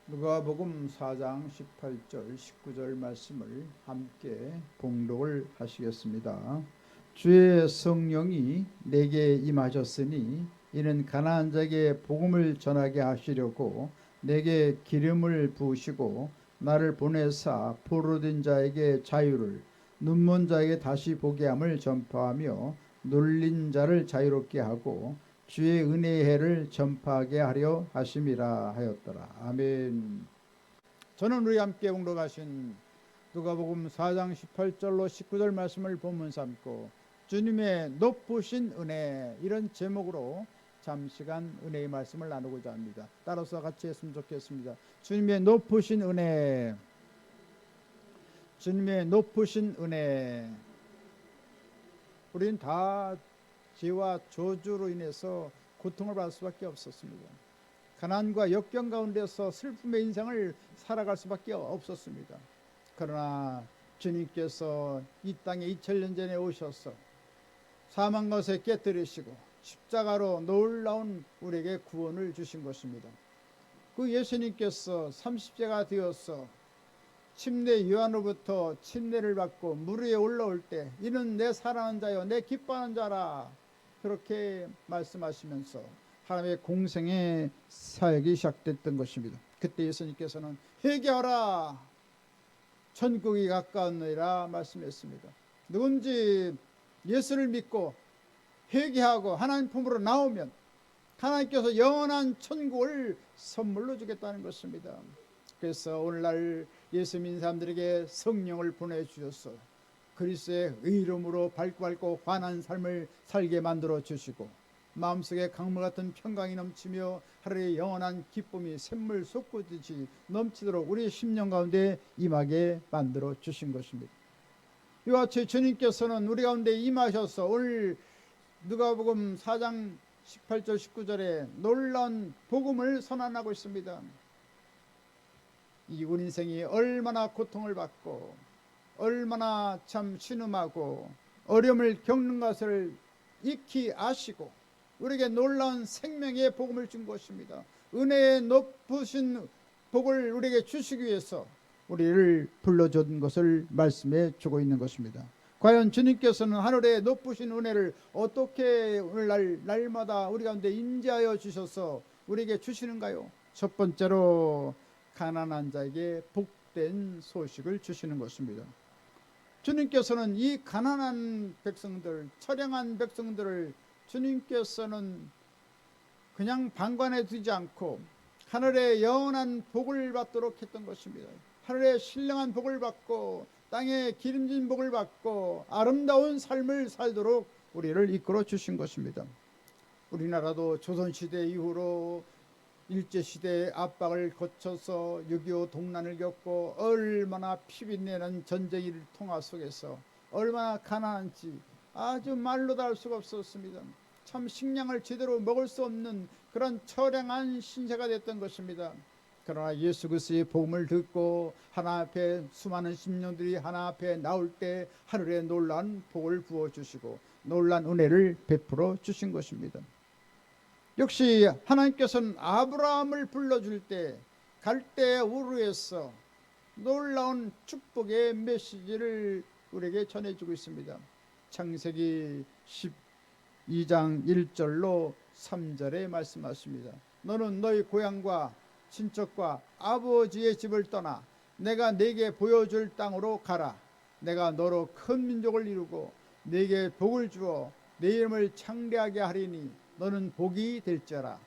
누가복음 4장 18절 19절 말씀을 함께 봉독을 하시겠습니다. 주의 성령이 내게 임하셨으니 이는 가난한 자에게 복음을 전하게 하시려고 내게 기름을 부으시고 나를 보내사 포로된 자에게 자유를, 눈먼 자에게 다시 보게 함을 전파하며 놀린 자를 자유롭게 하고 주의 은혜의 해를 전파하게 하려 하심이라 하였더라. 아멘. 저는 우리 함께 봉독하신 누가복음 4장 18절로 19절 말씀을 본문 삼고 주님의 높으신 은혜, 이런 제목으로 잠시간 은혜의 말씀을 나누고자 합니다. 따라서 같이 했으면 좋겠습니다. 주님의 높으신 은혜, 주님의 높으신 은혜. 우리는 다 죄와 저주로 인해서 고통을 받을 수밖에 없었습니다. 가난과 역경 가운데서 슬픔의 인생을 살아갈 수밖에 없었습니다. 그러나 주님께서 이 땅에 2000년 전에 오셔서 사망 것에 깨뜨리시고 십자가로 놀라운 우리에게 구원을 주신 것입니다. 그 예수님께서 30세가 되어서 침례 요한으로부터 침례를 받고 물 위에 올라올 때 이는 내 사랑하는 자요 내 기뻐하는 자라, 그렇게 말씀하시면서 하나님의 공생의 사역이 시작됐던 것입니다. 그때 예수님께서는 회개하라 천국이 가까웠느니라 말씀했습니다. 누군지 예수를 믿고 회개하고 하나님 품으로 나오면 하나님께서 영원한 천국을 선물로 주겠다는 것입니다. 그래서 오늘날 예수 믿는 사람들에게 성령을 보내주셔서 그리스도의 의로움으로 밝고 환한 삶을 살게 만들어 주시고 마음속에 강물 같은 평강이 넘치며 하루의 영원한 기쁨이 샘물 솟구듯이 넘치도록 우리의 심령 가운데 임하게 만들어 주신 것입니다. 이와 같이 주님께서는 우리 가운데 임하셔서 오늘 누가복음 4장 18절 19절에 놀라운 복음을 선언하고 있습니다. 우리 인생이 얼마나 고통을 받고 얼마나 참 신음하고 어려움을 겪는 것을 익히 아시고 우리에게 놀라운 생명의 복음을 준 것입니다. 은혜의 높으신 복을 우리에게 주시기 위해서 우리를 불러준 것을 말씀해 주고 있는 것입니다. 과연 주님께서는 하늘의 높으신 은혜를 어떻게 오늘날 날마다 우리 가운데 임재하여 주셔서 우리에게 주시는가요? 첫 번째로 가난한 자에게 복된 소식을 주시는 것입니다. 주님께서는 이 가난한 백성들, 처량한 백성들을 주님께서는 그냥 방관해 두지 않고 하늘의 영원한 복을 받도록 했던 것입니다. 하늘의 신령한 복을 받고 땅의 기름진 복을 받고 아름다운 삶을 살도록 우리를 이끌어 주신 것입니다. 우리나라도 조선시대 이후로 일제시대의 압박을 거쳐서 6.25 동란을 겪고 얼마나 피비내는 전쟁의 통화 속에서 얼마나 가난한지 아주 말로 다 할 수가 없었습니다. 참 식량을 제대로 먹을 수 없는 그런 처량한 신세가 됐던 것입니다. 그러나 예수 그리스도의 복음을 듣고 하나 앞에 수많은 심령들이 하나 앞에 나올 때 하늘에 놀라운 복을 부어주시고 놀라운 은혜를 베풀어 주신 것입니다. 역시 하나님께서는 아브라함을 불러줄 때 갈대 우르에서 놀라운 축복의 메시지를 우리에게 전해주고 있습니다. 창세기 12장 1절로 3절에 말씀하십니다. 너는 너희 고향과 친척과 아버지의 집을 떠나 내가 네게 보여줄 땅으로 가라. 내가 너로 큰 민족을 이루고 네게 복을 주어 네 이름을 창대하게 하리니 너는 복이 될지어라.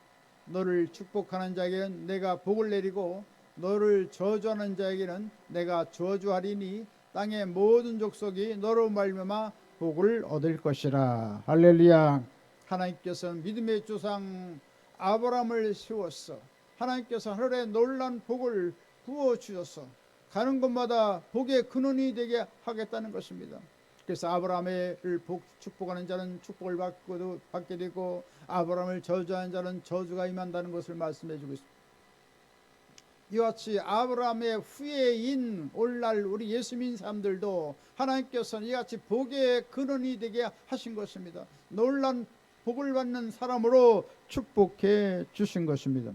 너를 축복하는 자에게는 내가 복을 내리고 너를 저주하는 자에게는 내가 저주하리니 땅의 모든 족속이 너로 말미암아 복을 얻을 것이라. 할렐루야. 하나님께서는 믿음의 조상 아브라함을 세웠어. 하나님께서 하늘에 놀라운 복을 부어주셔서 가는 곳마다 복의 근원이 되게 하겠다는 것입니다. 그래서 아브라함을 축복하는 자는 축복을 받게 되고 아브라함을 저주하는 자는 저주가 임한다는 것을 말씀해 주고 있습니다. 이와 같이 아브라함의 후예인 오늘날 우리 예수 믿는 사람들도 하나님께서는 이같이 복의 근원이 되게 하신 것입니다. 놀란 복을 받는 사람으로 축복해 주신 것입니다.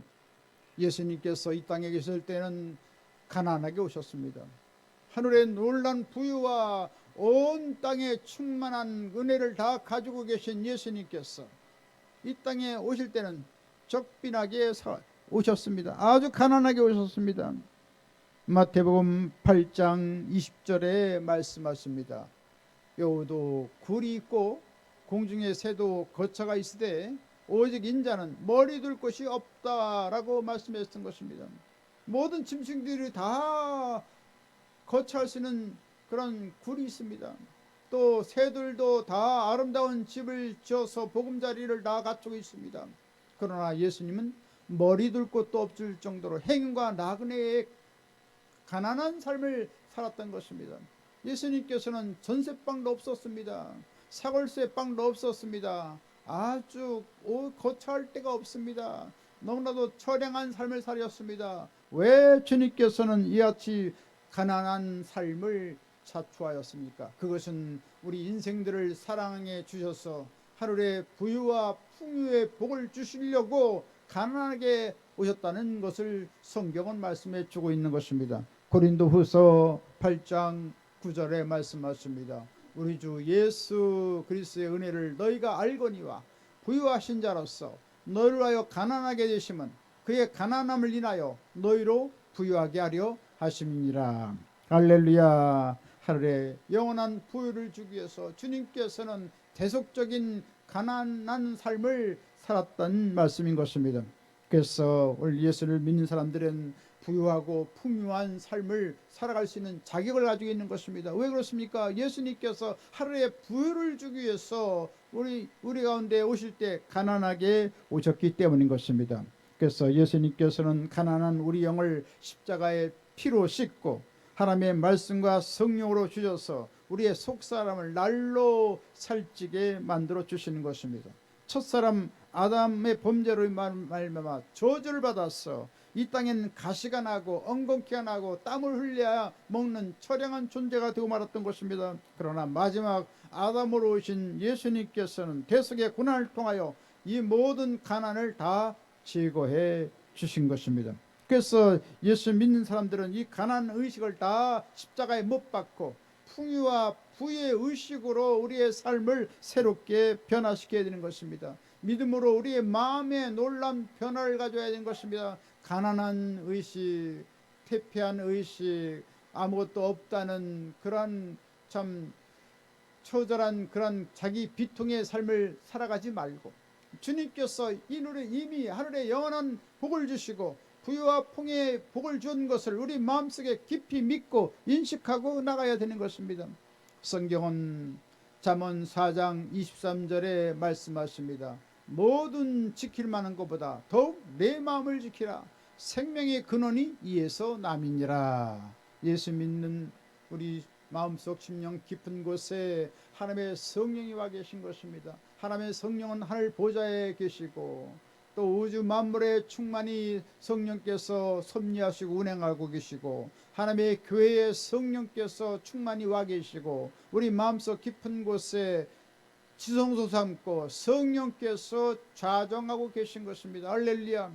예수님께서 이 땅에 계실 때는 가난하게 오셨습니다. 하늘의 놀란 부유와 온 땅에 충만한 은혜를 다 가지고 계신 예수님께서 이 땅에 오실 때는 적빈하게 오셨습니다. 아주 가난하게 오셨습니다. 마태복음 8장 20절에 말씀하십니다. 여우도 굴이 있고 공중의 새도 거처가 있으되 오직 인자는 머리 둘 곳이 없다라고 말씀했던 것입니다. 모든 짐승들이 다 거처할 수 있는 그런 굴이 있습니다. 또 새들도 다 아름다운 집을 지어서 보금자리를 다 갖추고 있습니다. 그러나 예수님은 머리 둘 곳도 없을 정도로 행인과 나그네의 가난한 삶을 살았던 것입니다. 예수님께서는 전세방도 없었습니다. 사골세 빵도 없었습니다. 아주 거처할 데가 없습니다. 너무나도 처량한 삶을 살았습니다. 왜 주님께서는 이같이 가난한 삶을 자초하였습니까? 그것은 우리 인생들을 사랑해 주셔서 하늘의 부유와 풍요의 복을 주시려고 가난하게 오셨다는 것을 성경은 말씀해 주고 있는 것입니다. 고린도후서 8장 9절에 말씀하십니다. 우리 주 예수 그리스도의 은혜를 너희가 알거니와 부유하신 자로서 너희를 하여 가난하게 되심은 그의 가난함을 인하여 너희로 부유하게 하려 하심이니라. 할렐루야. 하늘의 영원한 부유를 주기 위해서 주님께서는 대속적인 가난한 삶을 살았던 말씀인 것입니다. 그래서 우리 예수를 믿는 사람들은 부유하고 풍요한 삶을 살아갈 수 있는 자격을 가지고 있는 것입니다. 왜 그렇습니까? 예수님께서 하루에 부유를 주기 위해서 우리 가운데 오실 때 가난하게 오셨기 때문인 것입니다. 그래서 예수님께서는 가난한 우리 영을 십자가의 피로 씻고 하나님의 말씀과 성령으로 주셔서 우리의 속사람을 날로 살찌게 만들어 주시는 것입니다. 첫사람 아담의 범죄로 말미암아 저주를 받았어 이 땅에는 가시가 나고 엉겅퀴가 나고 땀을 흘려야 먹는 처량한 존재가 되고 말았던 것입니다. 그러나 마지막 아담으로 오신 예수님께서는 대속의 고난을 통하여 이 모든 가난을 다 제거해 주신 것입니다. 그래서 예수 믿는 사람들은 이 가난 의식을 다 십자가에 못 박고 풍요와 부의 의식으로 우리의 삶을 새롭게 변화시켜야 되는 것입니다. 믿음으로 우리의 마음에 놀라운 변화를 가져야 되는 것입니다. 가난한 의식, 퇴폐한 의식, 아무것도 없다는 그런 참 처절한 그런 자기 비통의 삶을 살아가지 말고 주님께서 이미 하늘에 영원한 복을 주시고 부유와 풍의 복을 준 것을 우리 마음속에 깊이 믿고 인식하고 나가야 되는 것입니다. 성경은 잠언 4장 23절에 말씀하십니다. 모든 지킬 만한 것보다 더욱 내 마음을 지키라. 생명의 근원이 이에서 남이니라. 예수 믿는 우리 마음속 심령 깊은 곳에 하나님의 성령이 와 계신 것입니다. 하나님의 성령은 하늘 보좌에 계시고 또 우주 만물에 충만히 성령께서 섭리하시고 운행하고 계시고 하나님의 교회에 성령께서 충만히 와 계시고 우리 마음속 깊은 곳에 지성소 삼고 성령께서 좌정하고 계신 것입니다. 할렐루야.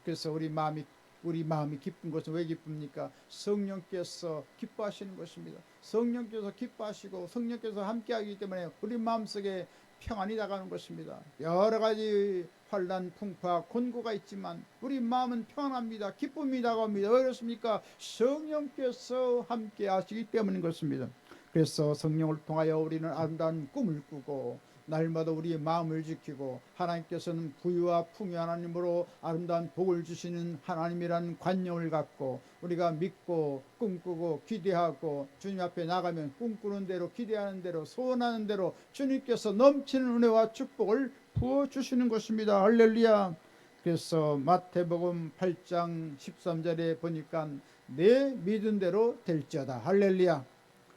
그래서 우리 마음이 기쁜 것은 왜 기쁩니까? 성령께서 기뻐하시는 것입니다. 성령께서 기뻐하시고 성령께서 함께하기 때문에 우리 마음속에 평안이 나가는 것입니다. 여러 가지 환난, 풍파, 곤고가 있지만 우리 마음은 평안합니다. 기쁨이 나갑니다. 왜 그렇습니까? 성령께서 함께하시기 때문인 것입니다. 그래서 성령을 통하여 우리는 아름다운 꿈을 꾸고 날마다 우리의 마음을 지키고 하나님께서는 부유와 풍요 하나님으로 아름다운 복을 주시는 하나님이라는 관념을 갖고 우리가 믿고 꿈꾸고 기대하고 주님 앞에 나가면 꿈꾸는 대로 기대하는 대로 소원하는 대로 주님께서 넘치는 은혜와 축복을 부어주시는 것입니다. 할렐루야. 그래서 마태복음 8장 13절에 보니까 내 믿은 대로 될지어다. 할렐루야.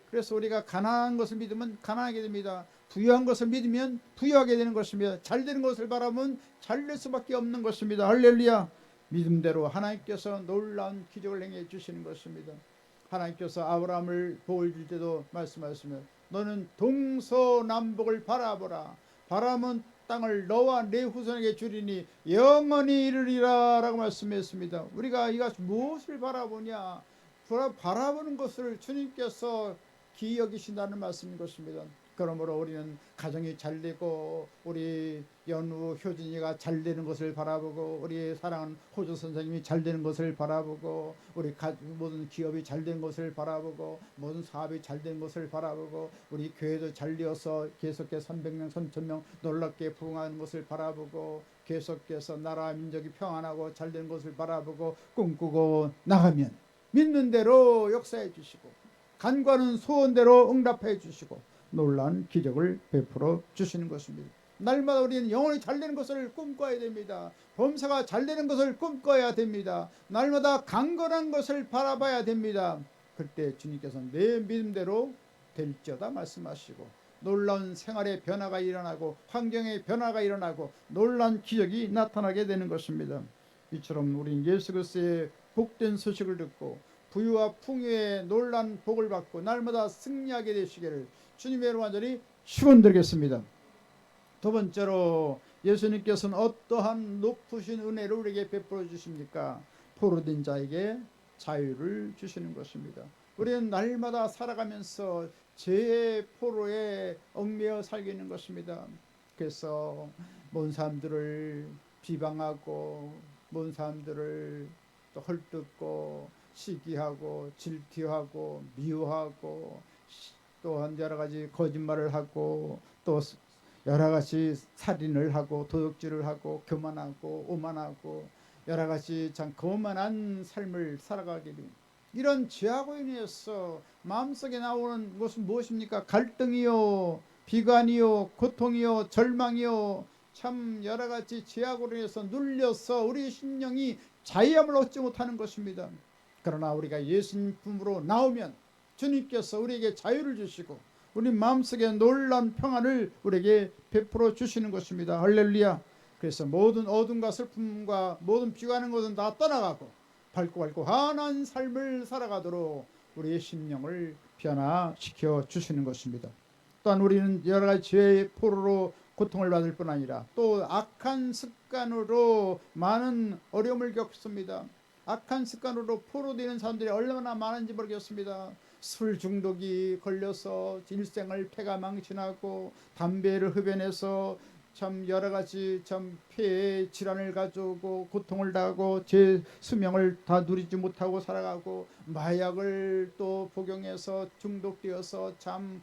그래서 우리가 가난한 것을 믿으면 가난하게 됩니다. 부유한 것을 믿으면 부유하게 되는 것입니다. 잘 되는 것을 바라면 잘 될 수밖에 없는 것입니다. 할렐루야. 믿음대로 하나님께서 놀라운 기적을 행해 주시는 것입니다. 하나님께서 아브라함을 복을 줄 때도 말씀하시며 너는 동서남북을 바라보라. 바라면 땅을 너와 내 후손에게 주리니 영원히 이르리라 라고 말씀했습니다. 우리가 이것이 무엇을 바라보냐, 바라보는 것을 주님께서 기이 여기신다는 말씀인 것입니다. 그러므로 우리는 가정이 잘되고 우리 연우 효진이가 잘되는 것을 바라보고 우리 사랑하는 호주 선생님이 잘되는 것을 바라보고 우리 모든 기업이 잘되는 것을 바라보고 모든 사업이 잘되는 것을 바라보고 우리 교회도 잘되어서 계속해서 300명 3,000명 놀랍게 부흥하는 것을 바라보고 계속해서 나라 민족이 평안하고 잘되는 것을 바라보고 꿈꾸고 나가면 믿는 대로 역사해 주시고 간과하는 소원대로 응답해 주시고 놀라운 기적을 베풀어 주시는 것입니다. 날마다 우리는 영혼이 잘되는 것을 꿈꿔야 됩니다. 범사가 잘되는 것을 꿈꿔야 됩니다. 날마다 강건한 것을 바라봐야 됩니다. 그때 주님께서 내 믿음대로 될지어다 말씀하시고 놀라운 생활의 변화가 일어나고 환경의 변화가 일어나고 놀라운 기적이 나타나게 되는 것입니다. 이처럼 우리는 예수 그리스도의 복된 소식을 듣고 부유와 풍요의 놀라운 복을 받고 날마다 승리하게 되시기를 주님의 이름으로 완전히 축원드리겠습니다. 두 번째로 예수님께서는 어떠한 높으신 은혜를 우리에게 베풀어 주십니까? 포로된 자에게 자유를 주시는 것입니다. 우리는 날마다 살아가면서 죄의 포로에 얽매여 살게 되는 것입니다. 그래서 모든 사람들을 비방하고 모든 사람들을 또 헐뜯고 시기하고 질투하고 미워하고 또한 여러 가지 거짓말을 하고 또 여러 가지 살인을 하고 도둑질을 하고 교만하고 오만하고 여러 가지 참 거만한 삶을 살아가게 됩니다. 이런 죄하고 인해서 마음속에 나오는 것은 무엇입니까? 갈등이요, 비관이요, 고통이요, 절망이요, 참 여러 가지 죄하고 인해서 눌려서 우리 심령이 자유함을 얻지 못하는 것입니다. 그러나 우리가 예수님 품으로 나오면 주님께서 우리에게 자유를 주시고 우리 마음속에 놀라운 평안을 우리에게 베풀어 주시는 것입니다. 할렐루야. 그래서 모든 어둠과 슬픔과 모든 비관한 것은 다 떠나가고 밝고 환한 삶을 살아가도록 우리의 심령을 변화시켜 주시는 것입니다. 또한 우리는 여러 가지 죄의 포로로 고통을 받을 뿐 아니라 또 악한 습관으로 많은 어려움을 겪습니다. 악한 습관으로 포로되는 사람들이 얼마나 많은지 모르겠습니다. 술 중독이 걸려서 일생을 패가 망신하고 담배를 흡연해서 참 여러 가지 참 폐에 질환을 가져오고 고통을 당하고 제 수명을 다 누리지 못하고 살아가고 마약을 또 복용해서 중독되어서 참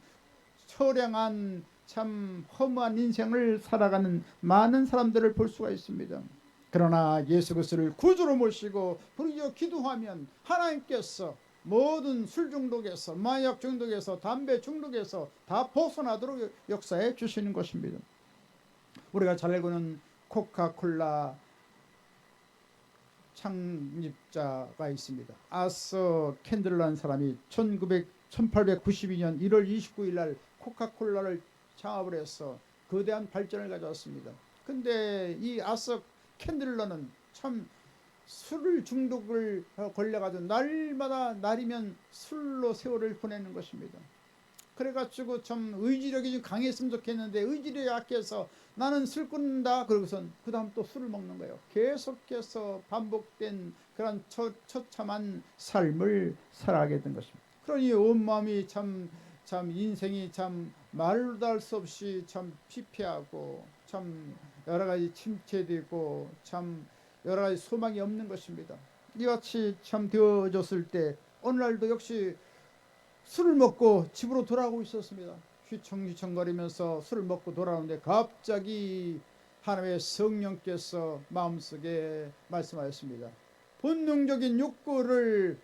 처량한 참 허무한 인생을 살아가는 많은 사람들을 볼 수가 있습니다. 그러나 예수 그리스도를 구주로 모시고 부르짖어 기도하면 하나님께서 모든 술 중독에서 마약 중독에서 담배 중독에서 다 벗어나도록 역사해 주시는 것입니다. 우리가 잘 알고 있는 코카콜라 창립자가 있습니다. 아서 캔들라는 사람이 1892년 1월 29일 날 코카콜라를 창업을 해서 거대한 발전을 가져왔습니다. 근데 이 아서 캔들러는 참 술 중독을 걸려가지고 날마다 날이면 술로 세월을 보내는 것입니다. 그래가지고 참 의지력이 좀 강했으면 좋겠는데 의지력이 약해서 나는 술 끊는다 그러고선 그 다음 또 술을 먹는 거예요. 계속해서 반복된 그런 처참한 삶을 살아가게 된 것입니다. 그러니 온 마음이 참 인생이 참 말로도 할 수 없이 참 피폐하고 참 여러 가지 침체되고 참 여러 가지 소망이 없는 것입니다. 이같이 참 되어졌을 때 어느 날도 역시 술을 먹고 집으로 돌아오고 있었습니다. 휘청휘청거리면서 술을 먹고 돌아오는데 갑자기 하나님의 성령께서 마음속에 말씀하였습니다. 본능적인 욕구를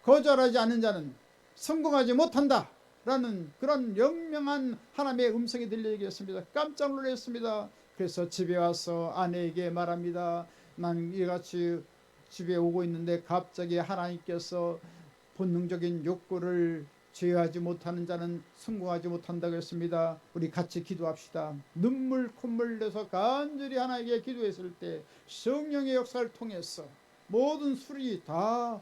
거절하지 않는 자는 성공하지 못한다 라는 그런 영명한 하나님의 음성이 들리겠습니다. 깜짝 놀랐습니다. 그래서 집에 와서 아내에게 말합니다. 난 이같이 집에 오고 있는데 갑자기 하나님께서 본능적인 욕구를 제어하지 못하는 자는 성공하지 못한다고 했습니다. 우리 같이 기도합시다. 눈물 콧물 내서 간절히 하나님께 기도했을 때 성령의 역사를 통해서 모든 술이 다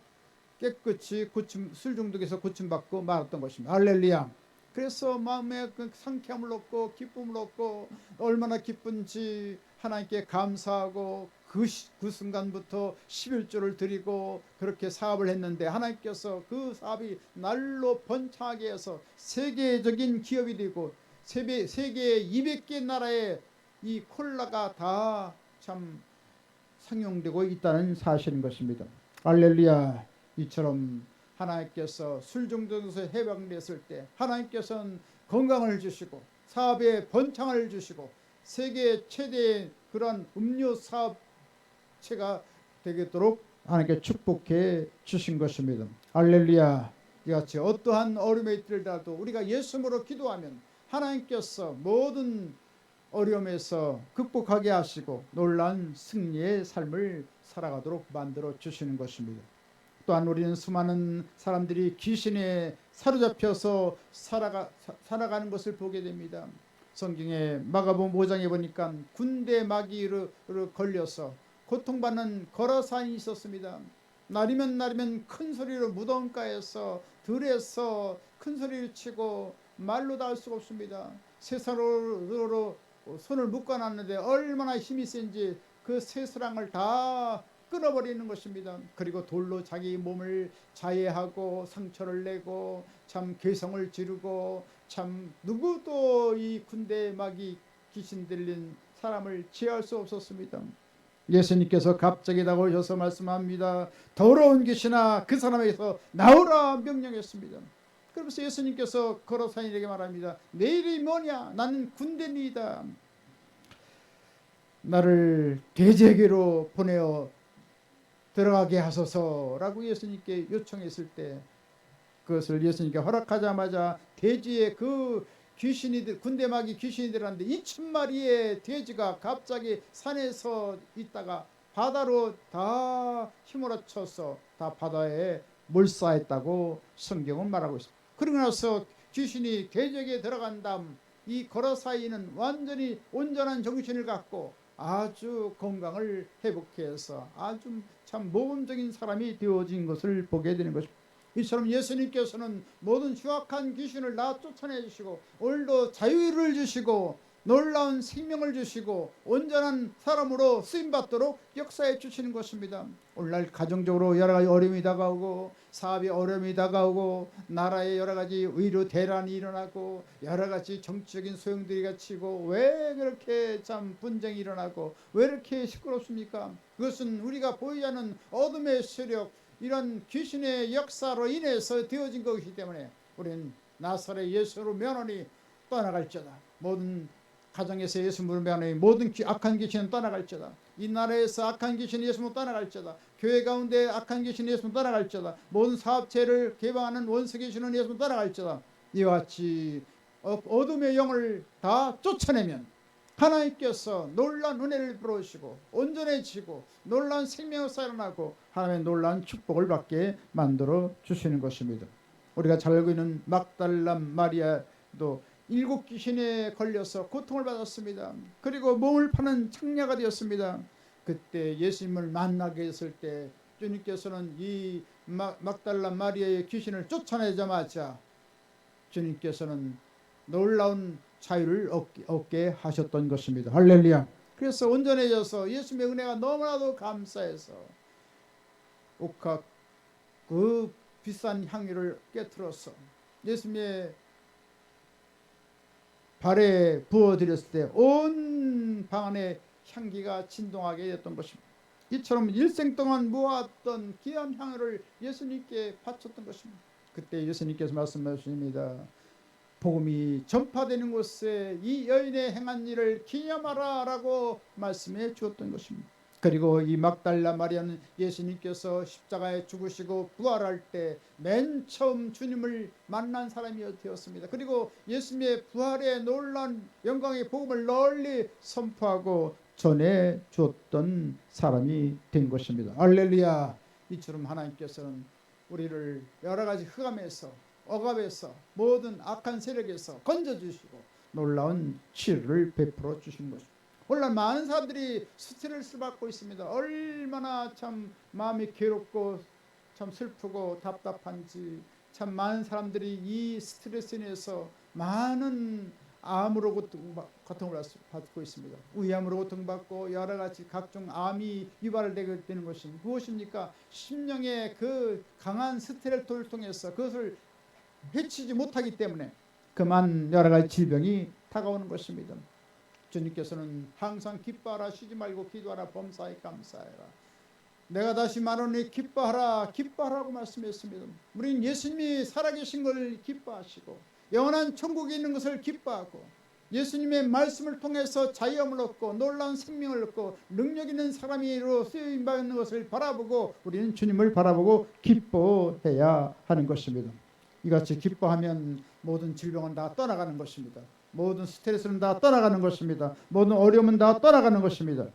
깨끗이 술 중독에서 고침받고 말았던 것입니다. 할렐루야. 그래서 마음에 그 상쾌함을 얻고 기쁨을 얻고 얼마나 기쁜지 하나님께 감사하고 그 순간부터 11조를 드리고 그렇게 사업을 했는데 하나님께서 그 사업이 날로 번창하게 해서 세계적인 기업이 되고 세계 200개 나라에 이 콜라가 다 참 상용되고 있다는 사실인 것입니다. 할렐루야. 이처럼 하나님께서 술 중독에서 해방됐을 때 하나님께서는 건강을 주시고 사업에 번창을 주시고 세계 최대의 그런 음료 사업체가 되겠도록 하나님께 축복해 주신 것입니다. 할렐루야. 이같이 어떠한 어려움에 있더라도 우리가 예수님으로 기도하면 하나님께서 모든 어려움에서 극복하게 하시고 놀라운 승리의 삶을 살아가도록 만들어 주시는 것입니다. 또한 우리는 수많은 사람들이 귀신에 사로잡혀서 살아가는 것을 보게 됩니다. 성경에 마가복음 5장에 보니까 군대 마귀로 걸려서 고통받는 거라사인이 있었습니다. 날이면 큰 소리로 무덤가에서 들에서 큰 소리를 치고 말로 다 할 수가 없습니다. 쇠사로로 손을 묶어놨는데 얼마나 힘이 센지 그 쇠사랑을 다 끊어버리는 것입니다. 그리고 돌로 자기 몸을 자해하고 상처를 내고 참 괴성을 지르고 참 누구도 이 군대 마귀 귀신 들린 사람을 제어할 수 없었습니다. 예수님께서 갑자기 다가오셔서 말씀합니다. 더러운 귀신아 그 사람에게서 나오라 명령했습니다. 그러면서 예수님께서 거라사인에게 말합니다. 내 이름이 뭐냐? 나는 군대니이다. 나를 돼지에게로 보내어 들어가게 하소서라고 예수님께 요청했을 때 그것을 예수님께 허락하자마자 돼지의 그 귀신이들 군대 마귀 귀신이 들었는데 2,000마리의 돼지가 갑자기 산에서 있다가 바다로 다 휘몰아쳐서 다 바다에 몰사했다고 성경은 말하고 있습니다. 그러고 나서 귀신이 돼지에게 들어간 다음 이 거라사이는 완전히 온전한 정신을 갖고 아주 건강을 회복해서 아주 참 모범적인 사람이 되어진 것을 보게 되는 것입니다. 이처럼 예수님께서는 모든 흉악한 귀신을 다 쫓아내 주시고 오늘도 자유를 주시고 놀라운 생명을 주시고 온전한 사람으로 쓰임받도록 역사해 주시는 것입니다. 오늘날 가정적으로 여러 가지 어려움이 다가오고 사업에 어려움이 다가오고 나라에 여러 가지 의료 대란이 일어나고 여러 가지 정치적인 소용돌이 갇히고 왜 그렇게 참 분쟁이 일어나고 왜 이렇게 시끄럽습니까? 그것은 우리가 보이지 않는 어둠의 세력 이런 귀신의 역사로 인해서 되어진 것이기 때문에 우리는 나사렛 예수로 면허니 떠나갈지어다. 모든 가정에서 예수로 면허니 모든 악한 귀신은 떠나갈지어다. 이 나라에서 악한 귀신은 예수로 떠나갈지어다. 교회 가운데 악한 귀신은 예수로 떠나갈지어다. 모든 사업체를 개방하는 원수 귀신은 예수로 떠나갈지어다. 이와 같이 어둠의 영을 다 쫓아내면 하나님께서 놀라운 은혜를 부어주시고 온전해지고 놀라운 생명을 살아나고 하나님의 놀라운 축복을 받게 만들어 주시는 것입니다. 우리가 잘 알고 있는 막달라 마리아도 7 귀신에 걸려서 고통을 받았습니다. 그리고 몸을 파는 창녀가 되었습니다. 그때 예수님을 만나게 했을 때 주님께서는 이 막달라 마리아의 귀신을 쫓아내자마자 주님께서는 놀라운 자유를 얻게 하셨던 것입니다. 할렐루야. 그래서 온전해져서 예수님의 은혜가 너무나도 감사해서 옥합 그 비싼 향유를 깨트려서 예수님의 발에 부어드렸을 때 온 방 안에 향기가 진동하게 됐던 것입니다. 이처럼 일생 동안 모았던 귀한 향유를 예수님께 바쳤던 것입니다. 그때 예수님께서 말씀하십니다. 복음이 전파되는 곳에 이 여인의 행한 일을 기념하라 라고 말씀해 주었던 것입니다. 그리고 이 막달라 마리아는 예수님께서 십자가에 죽으시고 부활할 때 맨 처음 주님을 만난 사람이 되었습니다. 그리고 예수님의 부활의 놀라운 영광의 복음을 널리 선포하고 전해 주었던 사람이 된 것입니다. 할렐루야. 이처럼 하나님께서는 우리를 여러 가지 흑암에서 억압에서 모든 악한 세력에서 건져주시고 놀라운 치유를 베풀어 주신 것입니다. 오늘날 많은 사람들이 스트레스를 받고 있습니다. 얼마나 참 마음이 괴롭고 참 슬프고 답답한지 참 많은 사람들이 이 스트레스 인해서 많은 암으로 고통을 받고 있습니다. 위암으로 고통받고 여러 가지 각종 암이 유발되게 되는 것이 무엇입니까? 심령의 그 강한 스트레스를 통해서 그것을 해치지 못하기 때문에 그만 여러 가지 질병이 다가오는 것입니다. 주님께서는 항상 기뻐하라, 쉬지 말고 기도하라, 범사에 감사해라. 내가 다시 말하노니 기뻐하라, 기뻐하라고 말씀했습니다. 우리는 예수님이 살아계신 걸 기뻐하시고 영원한 천국에 있는 것을 기뻐하고 예수님의 말씀을 통해서 자유함을 얻고 놀라운 생명을 얻고 능력 있는 사람으로 쓰임받는 것을 바라보고 우리는 주님을 바라보고 기뻐해야 하는 것입니다. 이같이 기뻐하면 모든 질병은 다 떠나가는 것입니다. 모든 스트레스는 다 떠나가는 것입니다. 모든 어려움은 다 떠나가는 것입니다.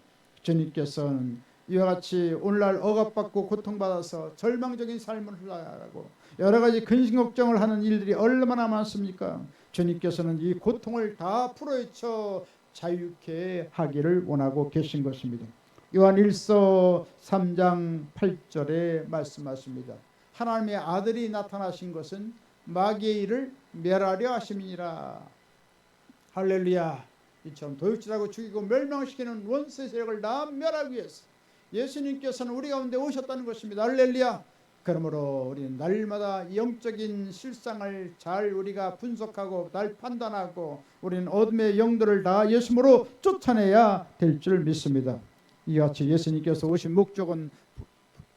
주님께서는 이와 같이 오늘날 억압받고 고통받아서 절망적인 삶을 살아가고 여러 가지 근심 걱정을 하는 일들이 얼마나 많습니까? 주님께서는 이 고통을 다 풀어헤쳐 자유케 하기를 원하고 계신 것입니다. 요한 1서 3장 8절에 말씀하십니다. 하나님의 아들이 나타나신 것은 마귀의 일을 멸하려 하심이니라. 할렐루야. 이처럼 도둑질하고 죽이고 멸망시키는 원수의 세력을 다 멸하기 위해서 예수님께서는 우리 가운데 오셨다는 것입니다. 할렐루야. 그러므로 우리는 날마다 영적인 실상을 잘 우리가 분석하고 잘 판단하고 우리는 어둠의 영들을 다 예수님으로 쫓아내야 될 줄 믿습니다. 이같이 예수님께서 오신 목적은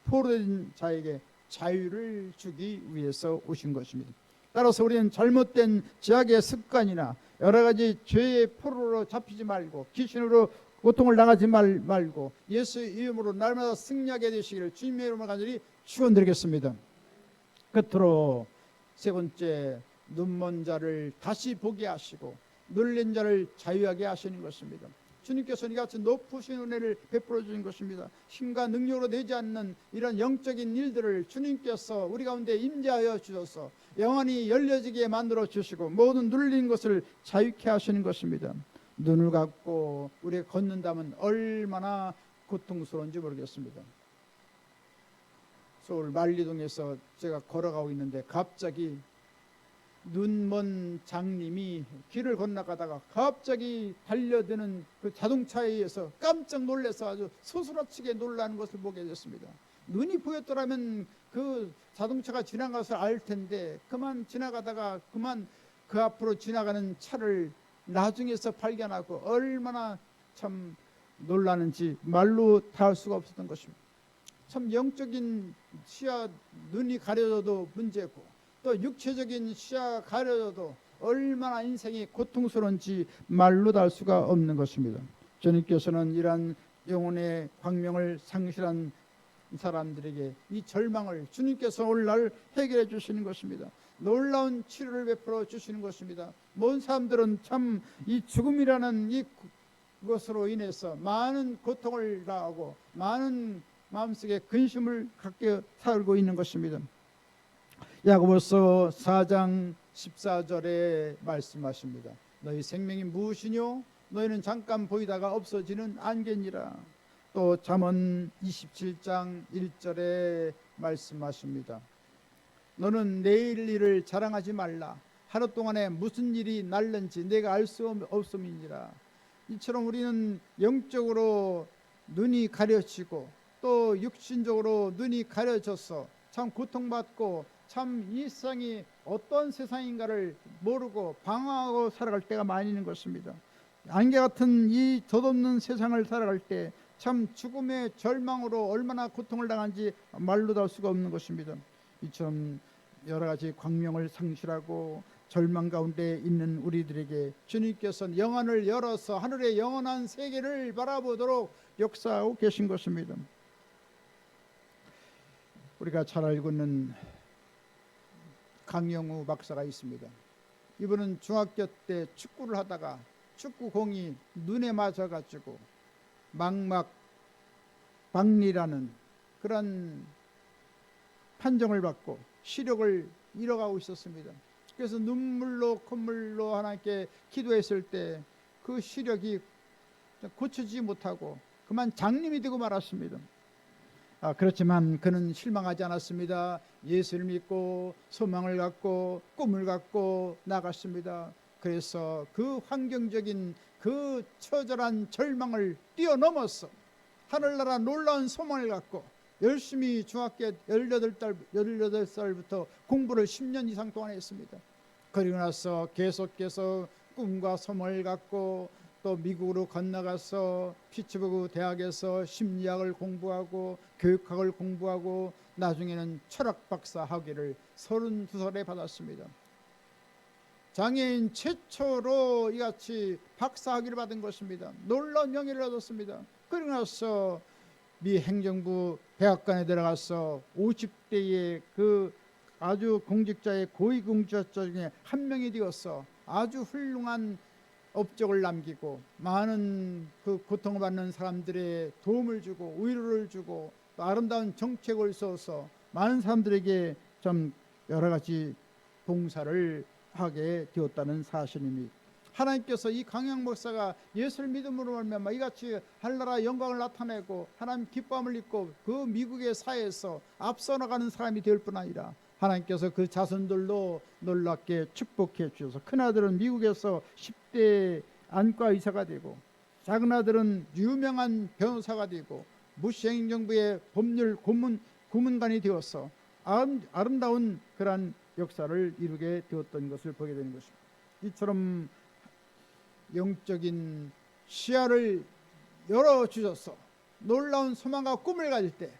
포로된 자에게 자유를 주기 위해서 오신 것입니다. 따라서 우리는 잘못된 죄악의 습관이나 여러 가지 죄의 포로로 잡히지 말고 귀신으로 고통을 당하지 말고 예수의 이름으로 날마다 승리하게 되시기를 주님의 이름으로 간절히 축원드리겠습니다. 끝으로 세 번째, 눈먼 자를 다시 보게 하시고 눌린 자를 자유하게 하시는 것입니다. 주님께서 이같이 높으신 은혜를 베풀어 주신 것입니다. 힘과 능력으로 되지 않는 이런 영적인 일들을 주님께서 우리 가운데 임재하여 주셔서 영원히 열려지게 만들어 주시고 모든 눌린 것을 자유케 하시는 것입니다. 눈을 감고 우리가 걷는다면 얼마나 고통스러운지 모르겠습니다. 서울 만리동에서 제가 걸어가고 있는데 갑자기 눈먼 장님이 길을 건너가다가 갑자기 달려드는 그 자동차에 의해서 깜짝 놀라서 아주 소스라치게 놀라는 것을 보게 됐습니다. 눈이 보였더라면 그 자동차가 지나가서 알 텐데 그만 지나가다가 그만 그 앞으로 지나가는 차를 나중에서 발견하고 얼마나 참 놀라는지 말로 다 할 수가 없었던 것입니다. 참 영적인 시야, 눈이 가려져도 문제고 또 육체적인 시야가 가려져도 얼마나 인생이 고통스러운지 말로 다 할 수가 없는 것입니다. 주님께서는 이러한 영혼의 광명을 상실한 사람들에게 이 절망을 주님께서 오늘날 해결해 주시는 것입니다. 놀라운 치료를 베풀어 주시는 것입니다. 모든 사람들은 참 이 죽음이라는 이 것으로 인해서 많은 고통을 당하고 많은 마음속에 근심을 갖게 살고 있는 것입니다. 야고보서 4장 14절에 말씀하십니다. 너희 생명이 무엇이뇨? 너희는 잠깐 보이다가 없어지는 안개니라. 또 잠언 27장 1절에 말씀하십니다. 너는 내일 일을 자랑하지 말라. 하루 동안에 무슨 일이 날는지 내가 알 수 없음이니라. 이처럼 우리는 영적으로 눈이 가려지고 또 육신적으로 눈이 가려져서 참 고통받고 참 이 세상이 어떤 세상인가를 모르고 방황하고 살아갈 때가 많이 있는 것입니다. 안개 같은 이 덧없는 세상을 살아갈 때 참 죽음의 절망으로 얼마나 고통을 당한지 말로 다 할 수가 없는 것입니다. 이처럼 여러 가지 광명을 상실하고 절망 가운데 있는 우리들에게 주님께서는 영안을 열어서 하늘의 영원한 세계를 바라보도록 역사하고 계신 것입니다. 우리가 잘 알고 있는 강영우 박사가 있습니다. 이분은 중학교 때 축구를 하다가 축구공이 눈에 맞아가지고 망막 박리라는 그런 판정을 받고 시력을 잃어가고 있었습니다. 그래서 눈물로 콧물로 하나님께 기도했을 때 그 시력이 고쳐지지 못하고 그만 장님이 되고 말았습니다. 그렇지만 그는 실망하지 않았습니다. 예수를 믿고 소망을 갖고 꿈을 갖고 나갔습니다. 그래서 그 환경적인 그 처절한 절망을 뛰어넘어서 하늘나라 놀라운 소망을 갖고 열심히 중학교 18살부터 공부를 10년 이상 동안 했습니다. 그리고 나서 계속해서 꿈과 소망을 갖고 또 미국으로 건너가서 피츠버그 대학에서 심리학을 공부하고 교육학을 공부하고 나중에는 철학 박사 학위를 32살에 받았습니다. 장애인 최초로 이같이 박사 학위를 받은 것입니다. 놀라운 명예를 얻었습니다. 그리고 나서 미 행정부 백악관에 들어가서 50대의 그 아주 공직자의 고위공직자 중에 한 명이 되어서 아주 훌륭한 업적을 남기고 많은 그 고통을 받는 사람들의 도움을 주고 위로를 주고 또 아름다운 정책을 써서 많은 사람들에게 좀 여러 가지 봉사를 하게 되었다는 사실입니다. 하나님께서 이 강양 목사가 예수를 믿음으로 말미암아 이같이 하늘나라 영광을 나타내고 하나님 기쁨을 입고 그 미국의 사회에서 앞서 나가는 사람이 될 뿐 아니라 하나님께서 그 자손들도 놀랍게 축복해 주셔서 큰아들은 미국에서 10대 안과 의사가 되고 작은아들은 유명한 변호사가 되고 부시 행정부의 법률 고문관이 되어서 아름다운 그러한 역사를 이루게 되었던 것을 보게 되는 것입니다. 이처럼 영적인 시야를 열어주셔서 놀라운 소망과 꿈을 가질 때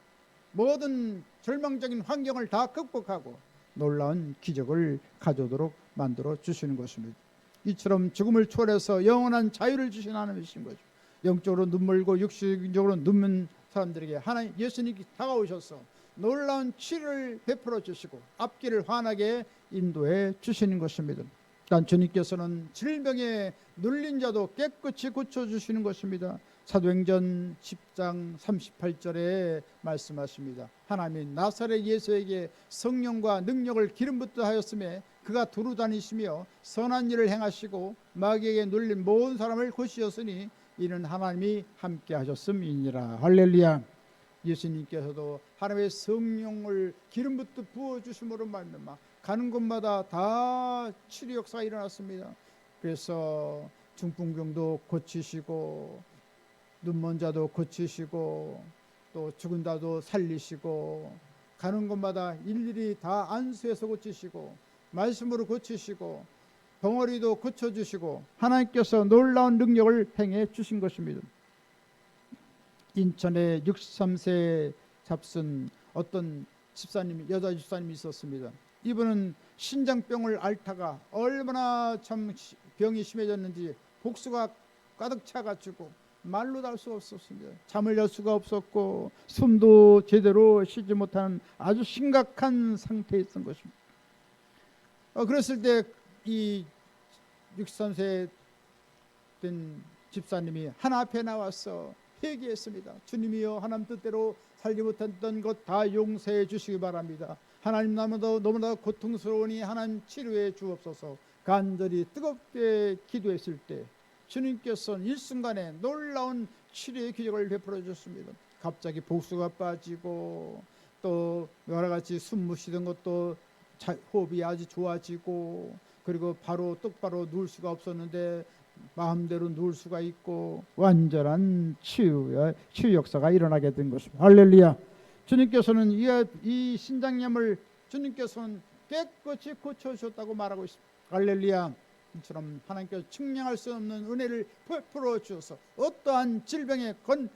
모든 절망적인 환경을 다 극복하고 놀라운 기적을 가져오도록 만들어 주시는 것입니다. 이처럼 죽음을 초월해서 영원한 자유를 주신 하나님이신 거죠. 영적으로 눈물고 육신적으로 눕는 사람들에게 하나님 예수님이 다가오셔서 놀라운 치료를 베풀어 주시고 앞길을 환하게 인도해 주시는 것입니다. 단 주님께서는 질병에 눌린 자도 깨끗이 고쳐주시는 것입니다. 사도행전 10장 38절에 말씀하십니다. 하나님이 나사렛 예수에게 성령과 능력을 기름 붓듯 하였음에 그가 두루 다니시며 선한 일을 행하시고 마귀에게 눌린 모든 사람을 고치셨으니 이는 하나님이 함께 하셨음이니라. 할렐루야. 예수님께서도 하나님의 성령을 기름 붓듯 부어주심으로 말미암아 가는 곳마다 다 치료 역사가 일어났습니다. 그래서 중풍병도 고치시고 눈먼 자도 고치시고 또 죽은 자도 살리시고 가는 곳마다 일일이 다 안수해서 고치시고 말씀으로 고치시고 벙어리도 고쳐주시고 하나님께서 놀라운 능력을 행해 주신 것입니다. 인천에 63세 잡순 어떤 집사님이 여자 집사님이 있었습니다. 이분은 신장병을 앓다가 얼마나 참 병이 심해졌는지 복수가 가득 차가지고 말로 달 수가 없었습니다. 잠을 잘 수가 없었고 숨도 제대로 쉬지 못하는 아주 심각한 상태에 있던 것입니다. 그랬을 때 이 63세 된 집사님이 하나 앞에 나와서 회개했습니다. 주님이여 하나님 뜻대로 살지 못했던 것 다 용서해 주시기 바랍니다. 하나님 너무나 고통스러우니 하나님 치료해 주옵소서. 간절히 뜨겁게 기도했을 때 주님께서는 일순간에 놀라운 치료의 기적을 베풀어 주셨습니다. 갑자기 복수가 빠지고 또 여러 가지 숨 못 쉬던 것도 호흡이 아주 좋아지고 그리고 바로 똑바로 누울 수가 없었는데 마음대로 누울 수가 있고 완전한 치유 역사가 일어나게 된 것입니다. 할렐루야. 주님께서는 이 신장염을 주님께서는 깨끗이 고쳐주셨다고 말하고 있습니다. 할렐루야. 이처럼 하나님께서 측량할 수 없는 은혜를 베풀어 주셔서 어떠한 질병에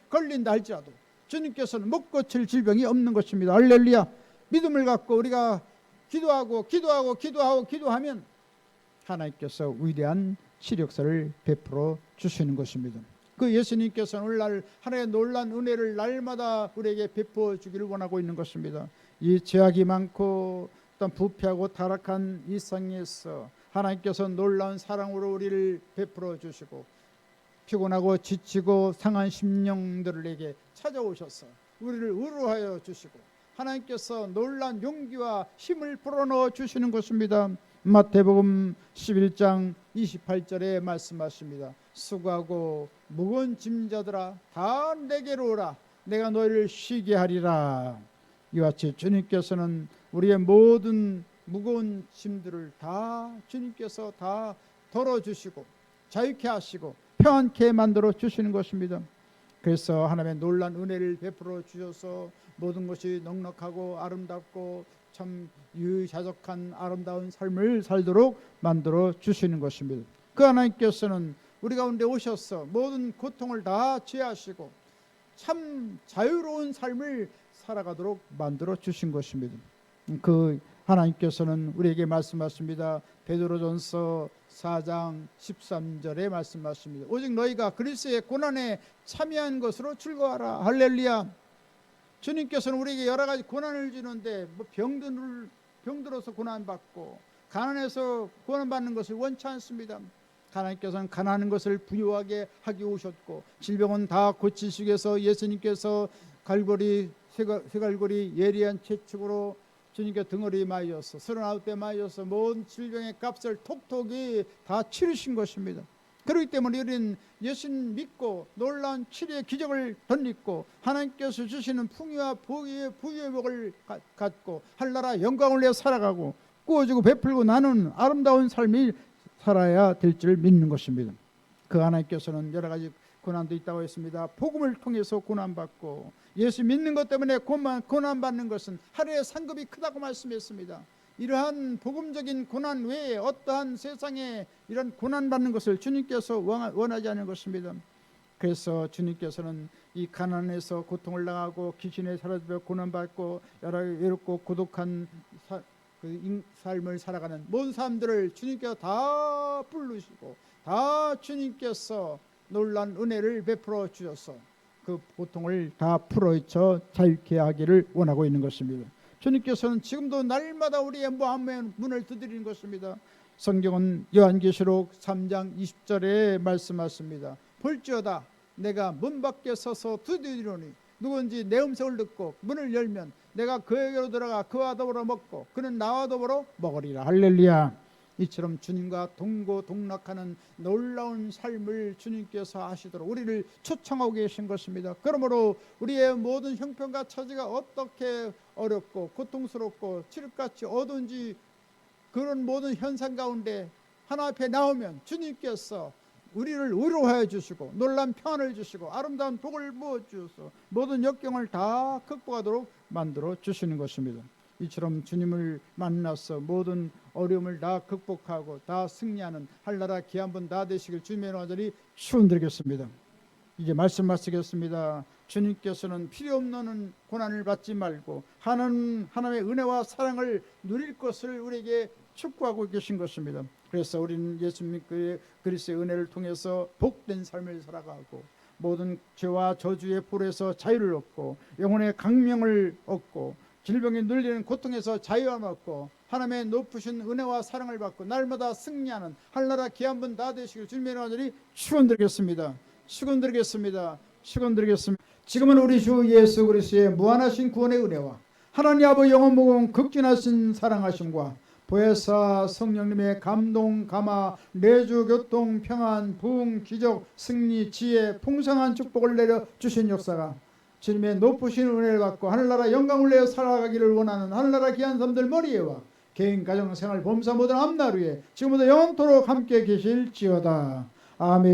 걸린다 할지라도 주님께서는 못 고칠 질병이 없는 것입니다. 할렐루야. 믿음을 갖고 우리가 기도하면 하나님께서 위대한 치료역사를 베풀어 주시는 것입니다. 그 예수님께서는 오늘날 하나님의 놀라운 은혜를 날마다 우리에게 베풀어 주기를 원하고 있는 것입니다. 이 죄악이 많고 어떤 부패하고 타락한 이 세상에서 하나님께서 놀라운 사랑으로 우리를 베풀어 주시고 피곤하고 지치고 상한 심령들에게 찾아오셔서 우리를 위로하여 주시고 하나님께서 놀라운 용기와 힘을 불어넣어 주시는 것입니다. 마태복음 11장 28절에 말씀하십니다. 수고하고 무거운 짐자들아 다 내게로 오라. 내가 너희를 쉬게 하리라. 이와 같이 주님께서는 우리의 모든 무거운 짐들을 다 주님께서 다 덜어주시고 자유케 하시고 평안케 만들어 주시는 것입니다. 그래서 하나님의 놀라운 은혜를 베풀어 주셔서 모든 것이 넉넉하고 아름답고 참 유유자적한 아름다운 삶을 살도록 만들어 주시는 것입니다. 그 하나님께서는 우리 가운데 오셔서 모든 고통을 다 제하시고 참 자유로운 삶을 살아가도록 만들어 주신 것입니다. 그 하나님께서는 우리에게 말씀하십니다. 베드로전서 4장 13절에 말씀하십니다. 오직 너희가 그리스도의 고난에 참여한 것으로 즐거워하라. 할렐루야. 주님께서는 우리에게 여러 가지 고난을 주는데 병들어서 고난받고 가난해서 고난받는 것을 원치 않습니다. 하나님께서는 가난한 것을 부유하게 하기 오셨고 질병은 다 고치시기 위해서 예수님께서 쇠갈고리 예리한 채축으로 주님께 등허리 맞으셔서 39대 맞으셔서 모든 질병의 값을 톡톡히 다 치르신 것입니다. 그렇기 때문에 우리는 예수님 믿고 놀라운 치료의 기적을 덧입고 하나님께서 주시는 풍요와 부유의 복을 갖고 한나라 영광을 내어 살아가고 꾸어주고 베풀고 나누는 아름다운 삶이 살아야 될 줄 믿는 것입니다. 그 하나님께서는 여러 가지 고난도 있다고 했습니다. 복음을 통해서 고난받고 예수 믿는 것 때문에 고난받는 것은 하루의 상급이 크다고 말씀했습니다. 이러한 복음적인 고난 외에 어떠한 세상에 이런 고난받는 것을 주님께서 원하지 않는 것입니다. 그래서 주님께서는 이 가난에서 고통을 당하고 귀신에 사로잡혀 고난받고 여러 외롭고 고독한 삶을 살아가는 모든 사람들을 주님께서 다 부르시고 다 주님께서 놀란 은혜를 베풀어 주셔서 그 고통을 다 풀어헤쳐 자유케 하기를 원하고 있는 것입니다. 주님께서는 지금도 날마다 우리의 마음의 문을 두드리는 것입니다. 성경은 요한계시록 3장 20절에 말씀하십니다. 볼지어다 내가 문 밖에 서서 두드리노니 누구든지 내 음성을 듣고 문을 열면 내가 그에게로 들어가 그와 더불어 먹고 그는 나와 더불어 먹으리라. 할렐루야. 이처럼 주님과 동고동락하는 놀라운 삶을 주님께서 하시도록 우리를 초청하고 계신 것입니다. 그러므로 우리의 모든 형편과 처지가 어떻게 어렵고 고통스럽고 칠흑같이 어두운지 그런 모든 현상 가운데 하나님 앞에 나오면 주님께서 우리를 위로하여 주시고 놀라운 평안을 주시고 아름다운 복을 부어주셔서 모든 역경을 다 극복하도록 만들어 주시는 것입니다. 이처럼 주님을 만나서 모든 어려움을 다 극복하고 다 승리하는 한나라 귀한 분 다 되시길 주님의 완전히 축원드리겠습니다. 이제 말씀 마치겠습니다. 주님께서는 필요 없는 고난을 받지 말고 하나님의 은혜와 사랑을 누릴 것을 우리에게 축복하고 계신 것입니다. 그래서 우리는 예수님 그리스도의 은혜를 통해서 복된 삶을 살아가고 모든 죄와 저주의 불에서 자유를 얻고 영혼의 강명을 얻고 질병이 눌리는 고통에서 자유함을 얻고 하나님의 높으신 은혜와 사랑을 받고 날마다 승리하는 한나라 귀한 분 다 되시길 주님의 완전히 축원드리겠습니다. 축원드리겠습니다. 축원드리겠습니다. 지금은 우리 주 예수 그리스도의 무한하신 구원의 은혜와 하나님 아버지 영원 무궁 극진하신 사랑하심과 보혜사 성령님의 감동 감화 내주 교통 평안 부흥 기적 승리 지혜 풍성한 축복을 내려 주신 역사가 주님의 높으신 은혜를 받고 하늘나라 영광을 내어 살아가기를 원하는 하늘나라 귀한 사람들 머리에와 개인 가정 생활 범사 모든 앞날 위에 지금부터 영원토록 함께 계실지어다. 아멘.